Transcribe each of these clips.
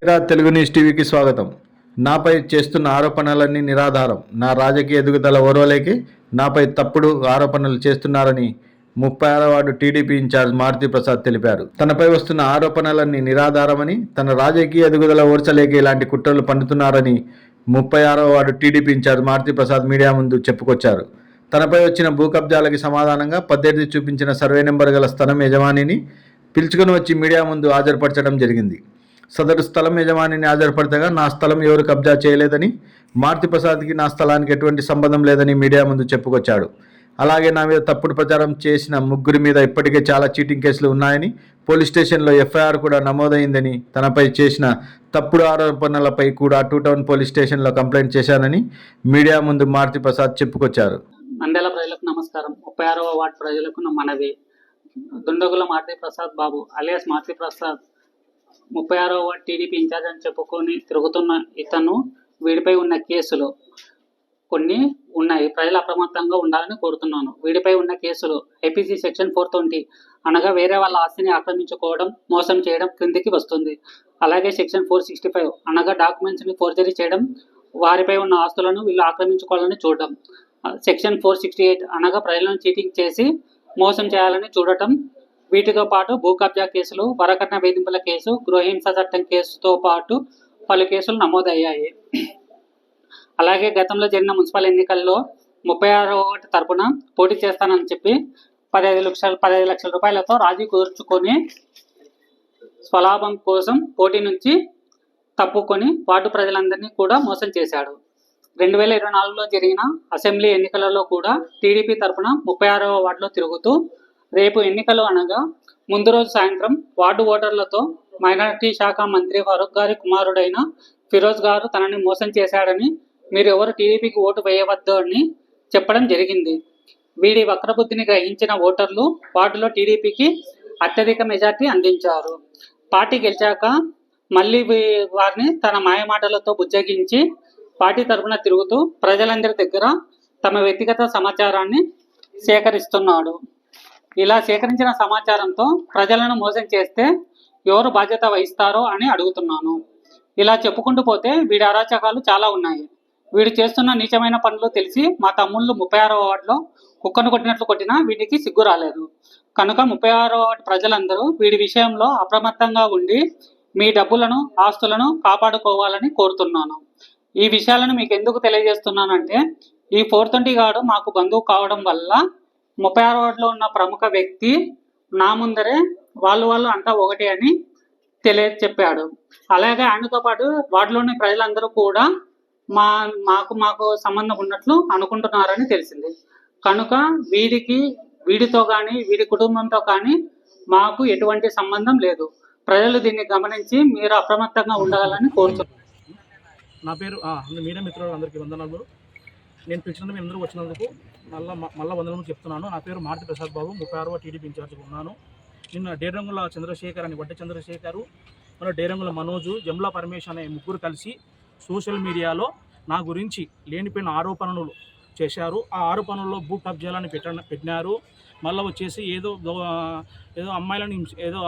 Telugu news టీవీకి స్వాగతం. నాపై చేస్తున్న ఆరోపణలన్నీ నిరాధారం. నా రాజకీయ ఎదుగుదల ఓర్వలేక నాపై తప్పుడు ఆరోపణలు చేస్తున్నారని 36వ వార్డు టీడీపీ ఇన్ఛార్జ్ మారుతి ప్రసాద్ తెలిపారు. తనపై వస్తున్న ఆరోపణలన్నీ నిరాధారమని, తన రాజకీయ ఎదుగుదల ఓర్చలేక ఇలాంటి కుట్రలు పన్నుతున్నారని 36వ ward TDP incharge Maruthi Prasad media ముందు చెప్పుకొచ్చారు. తనపై వచ్చిన భూ కబ్జాలకి సమాధానంగా పద్ధతి చూపించిన సర్వే నెంబర్ గల స్థలం యజమానిని పిలుచుకుని వచ్చి మీడియా ముందు హాజరుపరచడం జరిగింది. సదరు స్థలం యజమానిని హాజరుపడతగా నా స్థలం ఎవరు కబ్జా చేయలేదని, మారుతి ప్రసాద్కి నా స్థలానికి ఎటువంటి సంబంధం లేదని మీడియా ముందు చెప్పుకొచ్చాడు. అలాగే నా మీద తప్పుడు ప్రచారం చేసిన ముగ్గురి మీద ఇప్పటికే చాలా చీటింగ్ కేసులు ఉన్నాయని, పోలీస్ స్టేషన్లో ఎఫ్ఐఆర్ కూడా నమోదైందని, తనపై చేసిన తప్పుడు ఆరోపణలపై కూడా 2 టౌన్ పోలీస్ స్టేషన్లో కంప్లైంట్ చేశానని మీడియా ముందు మారుతి ప్రసాద్ చెప్పుకొచ్చారు. నంద్యాల ప్రజలకు నమస్కారం. 36వ వార్డు ప్రజలకు మనవి. దుండగుల మారుతి ప్రసాద్ బాబు అలియాస్ మారుతి ప్రసాద్ 36వ వార్డు టీడీపీ ఇన్ఛార్జ్ అని చెప్పుకొని తిరుగుతున్న ఇతను వీడిపై ఉన్న కేసులు కొన్ని ఉన్నాయి. ప్రజలు అప్రమత్తంగా ఉండాలని కోరుతున్నాను. వీడిపై ఉన్న కేసులు ఐపీసీ సెక్షన్ 420 అనగా వేరే వాళ్ళ ఆస్తిని ఆక్రమించుకోవడం, మోసం చేయడం క్రిందికి వస్తుంది. అలాగే సెక్షన్ 465 అనగా డాక్యుమెంట్స్ని ఫోర్జరీ చేయడం, వారిపై ఉన్న ఆస్తులను వీళ్ళు ఆక్రమించుకోవాలని చూడడం. సెక్షన్ 468 అనగా ప్రజలను చీటింగ్ చేసి మోసం చేయాలని చూడటం. వీటితో పాటు భూ కబ్జా కేసులు, వరకట్న వేధింపుల కేసు, గృహహింస చట్టం కేసుతో పాటు పలు కేసులు నమోదయ్యాయి. అలాగే గతంలో జరిగిన మున్సిపల్ ఎన్నికల్లో 36వ వార్డు తరపున పోటీ చేస్తానని చెప్పి 15 లక్షల రూపాయలతో రాజీ కుదుర్చుకొని స్వలాభం కోసం పోటీ నుంచి తప్పుకొని వార్డు ప్రజలందరినీ కూడా మోసం చేశాడు. 2024లో జరిగిన అసెంబ్లీ ఎన్నికలలో కూడా టీడీపీ తరపున 36వ వార్డులో తిరుగుతూ రేపు ఎన్నికలు అనగా ముందు రోజు సాయంత్రం వార్డు ఓటర్లతో మైనారిటీ శాఖ మంత్రి ఫరూక్ గారి కుమారుడైన ఫిరోజ్ గారు తనని మోసం చేశాడని, మీరు ఎవరు టీడీపీకి ఓటు వేయవద్దు అని చెప్పడం జరిగింది. వీడి వక్రబుద్ధిని గ్రహించిన ఓటర్లు వార్డులో టీడీపీకి అత్యధిక మెజార్టీ అందించారు. పార్టీ గెలిచాక మళ్ళీ వారిని తన మాయమాటలతో బుజ్జగించి పార్టీ తరఫున తిరుగుతూ ప్రజలందరి దగ్గర తమ వ్యక్తిగత సమాచారాన్ని సేకరిస్తున్నాడు. ఇలా సేకరించిన సమాచారంతో ప్రజలను మోసం చేస్తే ఎవరు బాధ్యత వహిస్తారో అని అడుగుతున్నాను. ఇలా చెప్పుకుంటూ పోతే వీడి అరాచకాలు చాలా ఉన్నాయి. వీడు చేస్తున్న నీచమైన పనులు తెలిసి మా తమ్ముళ్ళు 36వ వార్డులో కుక్కను కొట్టినట్లు కొట్టినా వీడికి సిగ్గు రాలేదు. కనుక 36వ వార్డు ప్రజలందరూ వీడి విషయంలో అప్రమత్తంగా ఉండి మీ డబ్బులను, ఆస్తులను కాపాడుకోవాలని కోరుతున్నాను. ఈ విషయాలను మీకు ఎందుకు తెలియజేస్తున్నానంటే, ఈ 420 గాడు మాకు బంధువు కావడం వల్ల 36వ వార్డులో ఉన్న ప్రముఖ వ్యక్తి నా ముందరే వాళ్ళు అంతా ఒకటి అని చెప్పాడు. అలాగే ఆయనతో పాటు వార్డులోని ప్రజలందరూ కూడా మాకు సంబంధం ఉన్నట్లు అనుకుంటున్నారని తెలిసింది. కనుక వీడితో కానీ వీడి కుటుంబంతో కానీ మాకు ఎటువంటి సంబంధం లేదు. ప్రజలు దీన్ని గమనించి మీరు అప్రమత్తంగా ఉండాలని కోరుతున్నాను. నా పేరు మీడియా మిత్రులు అందరికీ వందనాలు. నేను పిలిచినందుకు మీ అందరూ వచ్చినందుకు మళ్ళీ వందనాలు చెప్తున్నాను. నా పేరు మారుతి ప్రసాద్ బాబు, 36వ టీడీపీ ఇన్ఛార్జ్గా ఉన్నాను. నిన్న డేరంగుల చంద్రశేఖర్ అని వడ్డ చంద్రశేఖరు, మన డేరంగుల మనోజు, జమ్లా పరమేశ్ అనే ముగ్గురు కలిసి సోషల్ మీడియాలో నా గురించి లేనిపోయిన ఆరోపణలు చేశారు. ఆ ఆరోపణల్లో భూ కబ్జాలని పెట్టినారు. మళ్ళీ వచ్చేసి ఏదో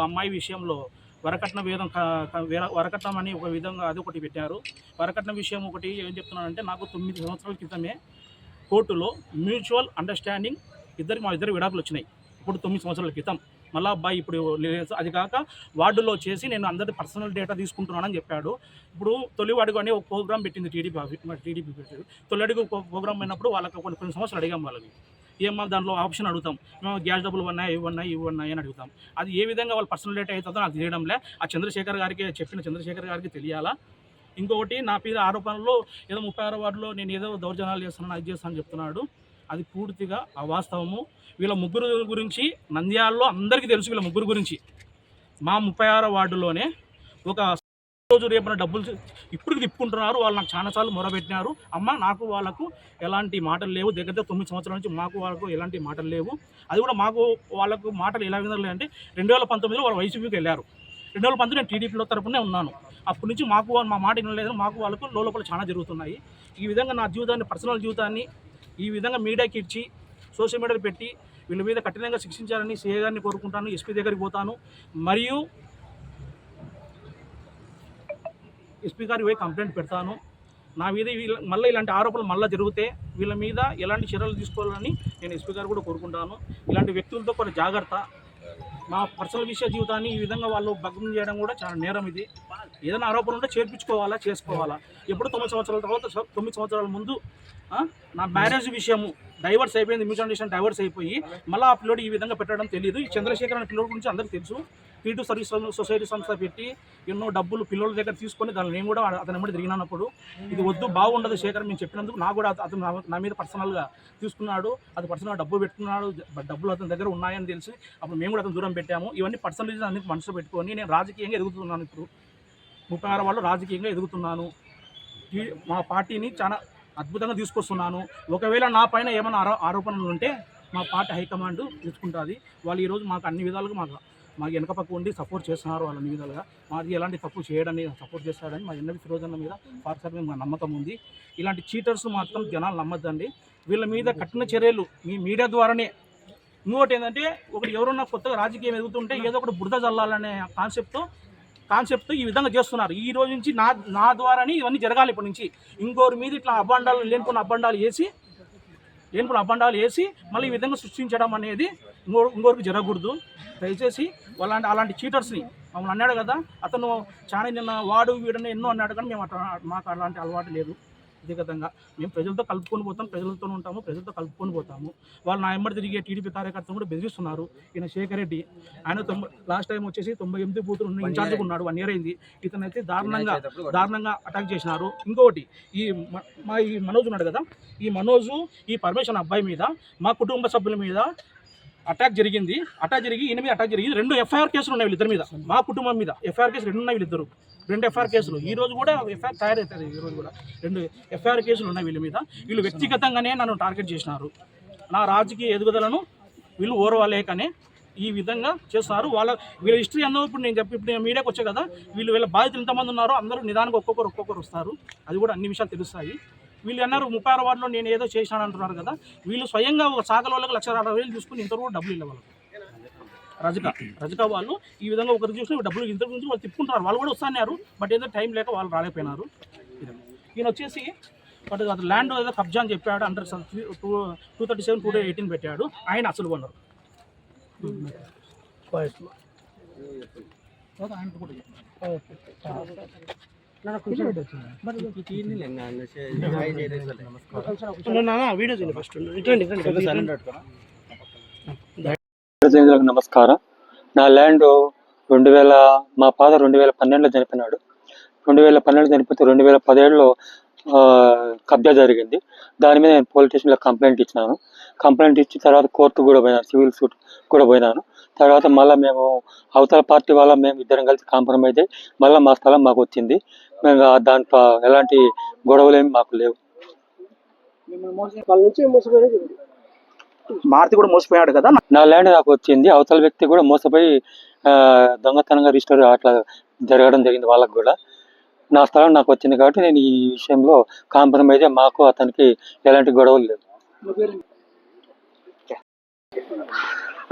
అమ్మాయి విషయంలో వరకట్నం అని ఒక విధంగా అది ఒకటి పెట్టారు. వరకట్నం విషయం ఒకటి ఏం చెప్తున్నానంటే, నాకు 9 సంవత్సరాల క్రితమే కోర్టులో మ్యూచువల్ అండర్స్టాండింగ్ మా ఇద్దరు విడాకులు వచ్చినాయి. ఇప్పుడు 9 సంవత్సరాల క్రితం. మళ్ళీ అబ్బాయి ఇప్పుడు అది కాక వార్డులో చేసి నేను అందరి పర్సనల్ డేటా తీసుకుంటున్నానని చెప్పాడు. ఇప్పుడు తొలి అడుగు అనే ఒక ప్రోగ్రామ్ పెట్టింది టీడీపీ పెట్టారు. తొలి అడుగు ప్రోగ్రామ్ అయినప్పుడు వాళ్ళకి కొన్ని సమస్యలు అడిగాం. వాళ్ళకి ఏమో దాంట్లో ఆప్షన్ అడుగుతాం, మేము గ్యాస్ డబ్బులు ఇవి ఉన్నాయి అని అడుగుతాం. అది ఏ విధంగా వాళ్ళ పర్సనల్ డేటా అవుతుందో నాకు తెలియడంలే. ఆ చంద్రశేఖర్ గారికి తెలియాలా. ఇంకొకటి నా మీద ఆరోపణలు ఏదో 36వ వార్డులో నేను ఏదో దౌర్జన్యాలు చేస్తున్నాను, అది చేస్తానని చెప్తున్నాడు. అది పూర్తిగా అవాస్తవము. వీళ్ళ ముగ్గురు గురించి నంద్యాలలో అందరికీ తెలుసు. వీళ్ళ ముగ్గురు గురించి మా 36వ వార్డులోనే ఒక రోజు రేపున డబ్బులు ఇప్పుడు తిప్పుకుంటున్నారు. వాళ్ళు నాకు చాలాసార్లు మొరబెట్టినారు. అమ్మ నాకు వాళ్ళకు ఎలాంటి మాటలు లేవు. దగ్గర 9 సంవత్సరాల నుంచి వాళ్ళకు ఎలాంటి మాటలు లేవు. అది కూడా వాళ్ళకు మాటలు ఎలా వినాలి అంటే 2019లో వాళ్ళు వైసీపీకి వెళ్ళారు. 2019 నేను టీడీపీలో తరపునే ఉన్నాను. అప్పటి నుంచి మా మాట వినలేదని వాళ్ళకు లోపల చాలా జరుగుతున్నాయి. ఈ విధంగా నా జీవితాన్ని, పర్సనల్ జీవితాన్ని ఈ విధంగా మీడియాకి ఇచ్చి సోషల్ మీడియాలో పెట్టి వీళ్ళ మీద కఠినంగా శిక్షించాలని సీఏ గారిని కోరుకుంటాను. ఎస్పీ దగ్గరికి పోతాను. మరియు ఎస్పీ గారికి పోయి కంప్లైంట్ పెడతాను. నా మీద మళ్ళీ ఇలాంటి ఆరోపణలు మళ్ళీ జరిగితే వీళ్ళ మీద ఎలాంటి చర్యలు తీసుకోవాలని నేను ఎస్పీ గారు కూడా కోరుకుంటాను. ఇలాంటి వ్యక్తులతో కొన్ని జాగ్రత్త. మా పర్సనల్ జీవితాన్ని ఈ విధంగా వాళ్ళు భగ్నం చేయడం కూడా చాలా నేరం. ఇది ఏదైనా ఆరోపణ ఉంటే చేర్పించుకోవాలా, చేసుకోవాలా. ఎప్పుడు 9 సంవత్సరాల తర్వాత 9 సంవత్సరాల ముందు నా మ్యారేజ్ విషయము డైవర్స్ అయిపోయింది, మ్యూచువల్ అండర్స్టాండింగ్ డైవర్స్ అయిపోయి మళ్ళీ ఆ పిల్లోడు ఈ విధంగా పెట్టడం తెలియదు. ఈ చంద్రశేఖర్ అనే పిల్లోడి గురించి అందరికీ తెలుసు. P2 సర్వీస్ సొసైటీ సంస్థ పెట్టి ఎన్నో డబ్బులు పిల్లల దగ్గర తీసుకొని దాన్ని నేను కూడా అతని ఎమ్మడి తిరిగినప్పుడు ఇది వద్దు, బాగుండదు శేఖర్ మేము చెప్పినందుకు నాకు కూడా అతను నా మీద పర్సనల్గా తీసుకున్నాడు. అది పర్సనల్గా డబ్బు పెట్టుకున్నాడు, డబ్బులు అతని దగ్గర ఉన్నాయని తెలిసి అప్పుడు మేము కూడా అతను దూరం పెట్టాము. ఇవన్నీ పర్సనల్ అన్ని మనసులో పెట్టుకొని నేను రాజకీయంగా ఎదుగుతున్నాను. ఇప్పుడు 36 వాళ్ళు రాజకీయంగా ఎదుగుతున్నాను. మా పార్టీని చాలా అద్భుతంగా తీసుకొస్తున్నాను. ఒకవేళ నా పైన ఏమైనా ఆరోపణలు ఉంటే మా పార్టీ హైకమాండ్ తీసుకుంటుంది. వాళ్ళు ఈరోజు మాకు అన్ని విధాలుగా మాకు వెనక పక్క ఉండి సపోర్ట్ చేస్తున్నారు. వాళ్ళ అన్ని విధాలుగా మాది ఎలాంటి తప్పు చేయడాన్ని సపోర్ట్ చేస్తాడని మా ఎన్ఎవి ఫిరోజన్న మీద పార్టీ మా నమ్మకం ఉంది. ఇలాంటి చీటర్స్ మాత్రం జనాలు నమ్మద్దండి. వీళ్ళ మీద కఠిన చర్యలు మీ మీడియా ద్వారానే. ఇంకోటి ఏంటంటే ఒకటి ఎవరన్నా కొత్తగా రాజకీయం ఎదుగుతుంటే ఏదో ఒకటి బురద చల్లాలనే కాన్సెప్ట్ ఈ విధంగా చేస్తున్నారు. ఈ రోజు నుంచి నా ద్వారానే ఇవన్నీ జరగాలి. ఇప్పటి నుంచి ఇంకోరి మీద ఇట్లా లేనిపోయిన అబ్బండాలు వేసి మళ్ళీ ఈ విధంగా సృష్టించడం అనేది ఇంకోరికి జరగకూడదు. దయచేసి అలాంటి చీటర్స్ని మమ్మల్ని అన్నాడు కదా అతను చాలా నిన్న వాడు వీడని ఎన్నో అన్నాడు, కానీ మాకు అలాంటి అలవాటు లేదు. వ్యక్తిగతంగా మేము ప్రజలతో కలుపుకొని పోతాం, ప్రజలతో ఉంటాము, ప్రజలతో కలుపుకొని పోతాము. వాళ్ళు నా ఎమ్మడి తిరిగే టీడీపీ కార్యకర్తలు కూడా బెదిరిస్తున్నారు. ఈయన శేఖర్ రెడ్డి ఆయన లాస్ట్ టైం వచ్చేసి 98 బూతులు ఇన్ఛార్జ్గా ఉన్నాడు, 1 year అయింది. ఇతనైతే దారుణంగా అటాక్ చేసినారు. ఇంకొకటి ఈ మనోజ్ ఉన్నాడు కదా, ఈ మనోజు ఈ పరమేశ్వర్ అబ్బాయి మీద మా కుటుంబ సభ్యుల మీద అటాక్ జరిగి ఈయన మీద అటాక్ జరిగింది. 2 FIR కేసులు ఉన్నాయి వీళ్ళిద్దరి మీద. మా కుటుంబం మీద FIR కేసులు 2 ఉన్నాయి వీళ్ళిద్దరు. 2 FIR కేసులు. ఈ రోజు కూడా FIR తయారవుతుంది. ఈ రోజు కూడా 2 FIR కేసులు ఉన్నాయి వీళ్ళ మీద. వీళ్ళు వ్యక్తిగతంగానే నన్ను టార్గెట్ చేసినారు. నా రాజకీయ ఎదుగుదలను వీళ్ళు ఓర్వలేకనే ఈ విధంగా చేస్తారు. వీళ్ళ హిస్టరీ అన్నో ఇప్పుడు నేను మీడియాకి వచ్చా కదా, వీళ్ళ బాధితులు ఎంతమంది ఉన్నారో అందరూ నిదానికి ఒక్కొక్కరు వస్తారు. అది కూడా అన్ని విషయాలు తెలుస్తాయి. వీళ్ళు అన్నారు 36 వార్డులో నేను ఏదో చేసినాను అంటున్నారు కదా, వీళ్ళు స్వయంగా ఒక సాగల వాళ్ళకి 1,60,000 చూసుకుని ఇంతవరకు డబ్బులు ఇవ్వాలి. రజకా వాళ్ళు ఈ విధంగా ఒకరు చూసి డబ్బులు ఇంత నుంచి వాళ్ళు తిప్పుకుంటున్నారు. వాళ్ళు కూడా వస్తున్నారు, బట్ ఏదో టైం లేక వాళ్ళు రాలేకపోయినారు. ఈయన వచ్చేసి బట్ అది ల్యాండ్ ఏదో కబ్జా అని చెప్పాడు. అండర్ 237, 218 పెట్టాడు. ఆయన అసలు కొన్నారు. నమస్కారం. నా ల్యాండ్ మా ఫాదర్ 2012లో చనిపోయినాడు. 2012 చనిపోతే 2017లో కబ్జా జరిగింది. దాని మీద నేను పోలీస్ స్టేషన్లో కంప్లైంట్ ఇచ్చినాను. కంప్లైంట్ ఇచ్చిన తర్వాత కోర్టు కూడా పోయినాను, సివిల్ సూట్ కూడా పోయినాను. తర్వాత మళ్ళీ మేము అవతల పార్టీ మేము ఇద్దరం కలిసి కాంప్రమైజ్ అయ్యి మళ్ళీ మా స్థలం మాకు వచ్చింది. మేము దాంట్లో ఎలాంటి గొడవలేమి మాకు లేవు. మారుతి కూడా మోసపోయాడు కదా, నా ల్యాండ్ నాకు వచ్చింది. అవతల వ్యక్తి కూడా మోసపోయి దొంగతనంగా రిజిస్టర్ అట్లా జరగడం జరిగింది. వాళ్ళకు కూడా నా స్థలం నాకు వచ్చింది కాబట్టి నేను ఈ విషయంలో కాంప్రమైజ్ మాకు అతనికి ఎలాంటి గొడవలు లేవు.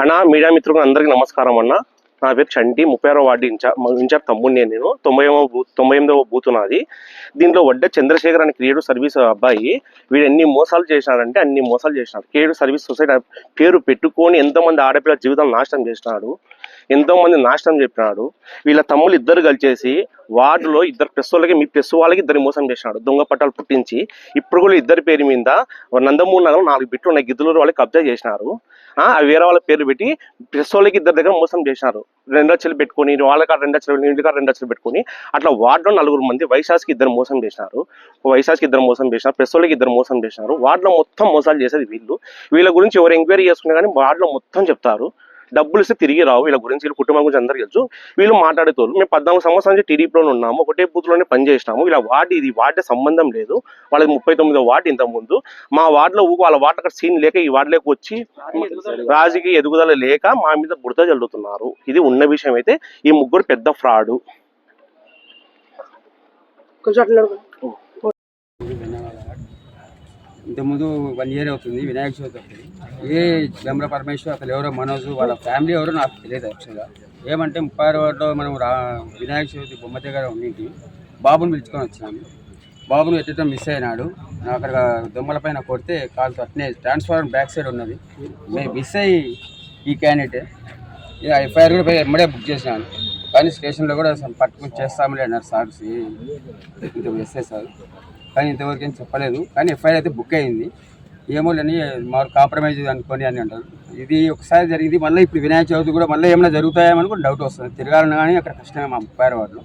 అన్న, మీడియా మిత్రులకు అందరికీ నమస్కారం అన్న. నా పేరు చంటి, 36వ వార్డు ఇన్ఛార్జ్ తమ్ముడిని నేను. 98వ బూత్ నాది. దీంట్లో వడ్డే చంద్రశేఖర్ అని క్రియేటివ్ సర్వీస్ అబ్బాయి వీడు ఎన్ని మోసాలు చేసినాడంటే అన్ని మోసాలు చేసినాడు. క్రియేటివ్ సర్వీస్ సొసైటీ పేరు పెట్టుకొని ఎంతోమంది ఆడపిల్లల జీవితాలు నాశనం చేసినాడు, ఎంతోమంది నాశనం చెప్పినాడు. వీళ్ళ తమ్ముళ్ళు ఇద్దరు కలిసేసి వార్డులో 2 ప్రెస్ వాళ్ళకి మీ ప్రెస్ వాళ్ళకి 2 మోసం చేసినాడు. దొంగ పట్టాలు పుట్టించి ఇప్పుడు కూడా 2 పేరు మీద నందమూరి నగరం 4 బిట్లు ఉన్నాయి, గిద్దలూరు వాళ్ళకి కబ్జా చేసినారు. అవి వేరే వాళ్ళ పేరు పెట్టి ప్రెస్ వాళ్ళకి 2 దగ్గర మోసం చేసినారు. 2 లక్షలు పెట్టుకొని వాళ్ళ కాడ 2 లక్షలు, ఇంటి కాడ 2 లక్షలు పెట్టుకొని అట్లా వార్డులో 4 మంది వైశాస్కి 2 మోసం చేసినారు. ప్రెస్ వాళ్ళకి 2 మోసం చేసినారు. వార్డులో మొత్తం మోసాలు చేసేది వీళ్ళు. వీళ్ళ గురించి ఎవరు ఎంక్వైరీ చేసుకున్నా కానీ వార్డులో మొత్తం చెప్తారు. డబ్బులు ఇస్తే తిరిగి రావు. వీళ్ళ గురించి వీళ్ళ కుటుంబం గురించి అందరికీ తెలుసు. వీళ్ళు మాట్లాడేతోళ్ళు. మేము 14 సంవత్సరాల నుంచి టీడీపీలో ఉన్నాము, ఒకటే బూత్లోనే పనిచేసినాము. ఇలా వార్డు సంబంధం లేదు. వాళ్ళకి 39వ వార్డు ఇంత ముందు. మా వార్డులో వాళ్ళ వార్డు అక్కడ సీన్ లేక ఈ వార్డులోకి వచ్చి రాజకీయ ఎదుగుదల లేక మా మీద బురద జల్లుతున్నారు. ఇది ఉన్న విషయం. అయితే ఈ ముగ్గురు పెద్ద ఫ్రాడు. ఇంతకుముందు 1 year అవుతుంది, వినాయక చవితి అవుతుంది. బెమ్ర పరమేశ్వర్ అసలు ఎవరో మనోజు వాళ్ళ ఫ్యామిలీ ఎవరో నాకు తెలియదు యాక్చువల్గా. ఏమంటే 36వ వార్డులో మనం వినాయక చవితి బొమ్మ దగ్గర ఉండింటి. బాబుని పిలుచుకొని వచ్చినాను. బాబును ఎట్టడం మిస్ అయినాడు. అక్కడ దొంగల పైన కొడితే కాలుతో అట్నే ట్రాన్స్ఫార్మర్ బ్యాక్ సైడ్ ఉన్నది. మేము మిస్ అయ్యి ఈ క్యాండిడేట్ ఎఫ్ఐఆర్ కూడా ఎమ్మడే బుక్ చేసినాను. కానీ స్టేషన్లో కూడా పట్టుకుని చేస్తామని అన్నారు సార్, ఇంత ఎస్ఐ సార్. కానీ ఇంతవరకు ఏం చెప్పలేదు. కానీ ఎఫ్ఐఆర్ అయితే బుక్ అయింది. ఏమో లేని మాకు కాంప్రమైజ్ అనుకోని అని అంటారు. ఇది ఒకసారి జరిగింది. మళ్ళీ ఇప్పుడు వినాయక చవితి కూడా మళ్ళీ ఏమైనా జరుగుతాయేమని కూడా డౌట్ వస్తుంది. తిరగాలని కానీ అక్కడ కష్టమే మా 30 వార్డులో.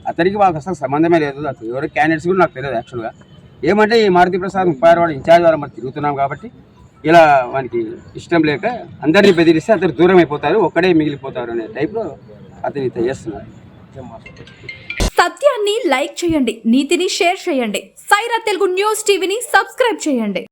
అతనికి వాళ్ళకి అసలు సంబంధమే లేదు. అసలు ఎవరు క్యాండిడేట్స్ కూడా నాకు తెలియదు యాక్చువల్గా. ఏమంటే ఈ మారుతి ప్రసాద్ 30 వార్డు ఇన్ఛార్జ్ ద్వారా మనం తిరుగుతున్నాం కాబట్టి ఇలా వానికి ఇష్టం లేక అందరినీ బెదిరిస్తే అతను దూరం అయిపోతారు, ఒక్కడే మిగిలిపోతారు అనే టైప్లో అతను ఇంత చేస్తున్నాడు. సత్యాన్ని లైక్ చేయండి, నీతిని షేర్ చేయండి. సైరా తెలుగు న్యూస్ టీవీని సబ్స్క్రైబ్ చేయండి.